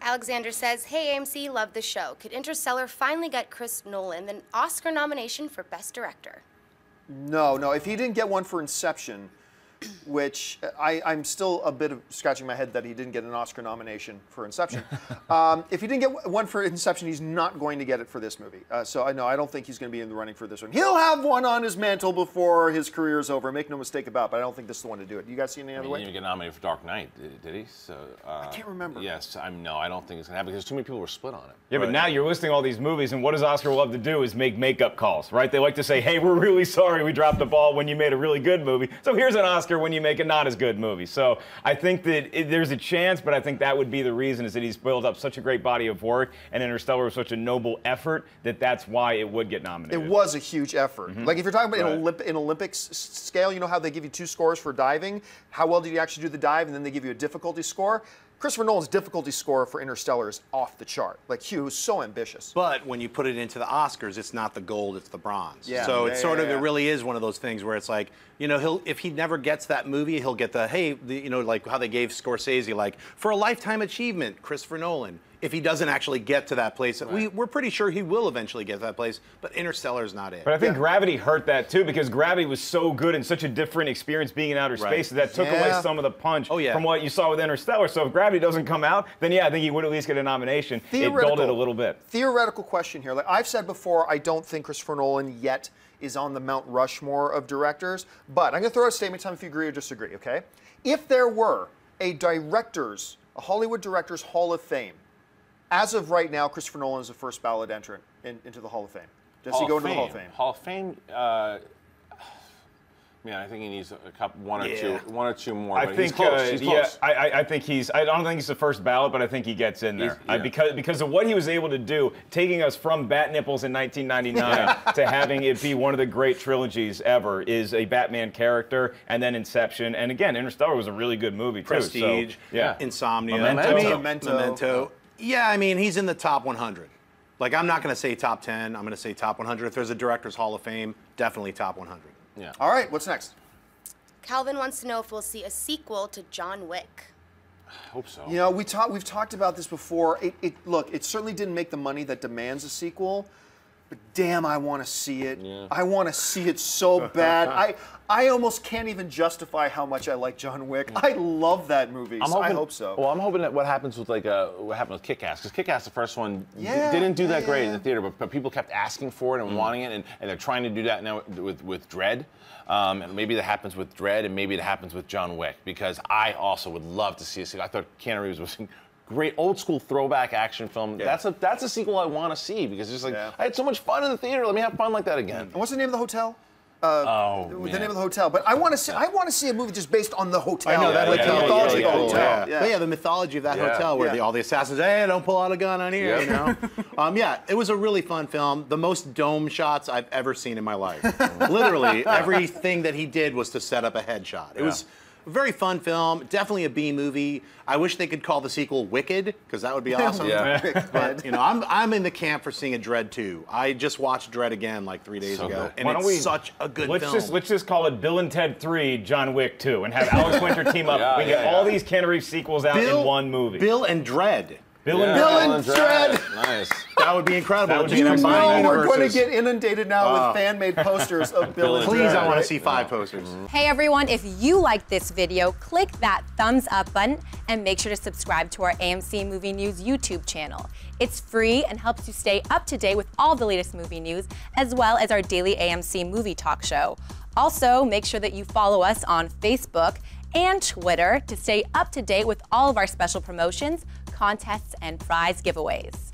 Alexander says, hey AMC, love the show. Could Interstellar finally get Chris Nolan an Oscar nomination for Best Director? No, if he didn't get one for Inception, which I'm still a bit of scratching my head that he didn't get an Oscar nomination for Inception. If he didn't get one for Inception, he's not going to get it for this movie. So I don't think he's going to be in the running for this one. He'll have one on his mantle before his career is over. Make no mistake about it, but I don't think this is the one to do it. You guys see any other way? He didn't even get nominated for Dark Knight, did he? So I can't remember. Yes, no, I don't think it's going to happen because too many people were split on it. Yeah, but now you're listing all these movies, and what does Oscar love to do is make makeup calls, right? They like to say, hey, we're really sorry we dropped the ball when you made a really good movie, so here's an Oscar when you make a not as good movie. So I think that there's a chance, but I think that would be the reason, is that he's built up such a great body of work, and Interstellar was such a noble effort that that's why it would get nominated. It was a huge effort. Like if you're talking about in Olympics scale, you know how they give you 2 scores for diving? How well did you actually do the dive, and then they give you a difficulty score? Christopher Nolan's difficulty score for Interstellar is off the chart. Like, he was so ambitious. But when you put it into the Oscars, it's not the gold, it's the bronze. Yeah. So it's sort of, it really is one of those things where it's like, you know, if he never gets that movie, he'll get the, hey, you know, like how they gave Scorsese, like, for a lifetime achievement, Christopher Nolan. If he doesn't actually get to that place, we're pretty sure he will eventually get to that place, but Interstellar's not it. But I think Gravity hurt that too, because Gravity was so good and such a different experience being in outer space that took away some of the punch from what you saw with Interstellar. So if Gravity doesn't come out, then yeah, I think he would at least get a nomination. It dulled it a little bit. Theoretical question here. Like I've said before, I don't think Christopher Nolan yet is on the Mount Rushmore of directors, but I'm going to throw out a statement, tell me if you agree or disagree, okay? If there were a Hollywood Directors Hall of Fame, as of right now, Christopher Nolan is the first ballot entrant into the Hall of Fame. Does he go into the Hall of Fame? Hall of Fame? Man, I think he needs a couple, one or two more. I but think, he's close. He's close. I think I don't think he's the first ballot, but I think he gets in there because of what he was able to do, taking us from Bat Nipples in 1999 to having it be one of the great trilogies ever. Is a Batman character, and then Inception, and again, Interstellar was a really good movie too. Prestige, so, Insomnia, Memento. Yeah, I mean, he's in the top 100. Like, I'm not going to say top 10. I'm going to say top 100. If there's a Directors Hall of Fame, definitely top 100. Yeah. All right, what's next? Calvin wants to know if we'll see a sequel to John Wick. I hope so. You know, we've talked about this before. Look, it certainly didn't make the money that demands a sequel, but damn, I want to see it. Yeah. I want to see it so bad. I almost can't even justify how much I like John Wick. I love that movie, so I hope so. Well, I'm hoping that what happens with what happened with Kick-Ass, because Kick-Ass, the first one, didn't do that great in the theater, but people kept asking for it and wanting it, and they're trying to do that now with Dredd. And maybe that happens with Dredd, and maybe it happens with John Wick, because I also would love to see a sequel. I thought Keanu Reeves was great old school throwback action film. Yeah. That's a sequel I want to see, because it's like I had so much fun in the theater. Let me have fun like that again. And what's the name of the hotel? The name of the hotel. But I want to see a movie just based on the hotel. I know that like the mythology of the hotel. But the mythology of that hotel, where all the assassins, hey, don't pull out a gun on here, you know. It was a really fun film. The most dome shots I've ever seen in my life. Literally, everything that he did was to set up a headshot. It was a very fun film, definitely a B movie. I wish they could call the sequel Wicked, because that would be awesome. But you know, I'm in the camp for seeing a Dredd 2. I just watched Dredd again like 3 days ago, and it's such a good film. Let's just call it Bill and Ted 3, John Wick 2, and have Alex Winter team up. We get all these Keanu Reeves sequels out in one movie. Bill and Dredd. Bill and Dredd. Nice. That would be incredible. That would be we're going to get inundated now with fan-made posters of Bill and Dredd. Please, I want to see 5 posters. Hey everyone, if you like this video, click that thumbs up button and make sure to subscribe to our AMC Movie News YouTube channel. It's free and helps you stay up to date with all the latest movie news, as well as our daily AMC movie talk show. Also, make sure that you follow us on Facebook and Twitter to stay up to date with all of our special promotions, contests, and prize giveaways.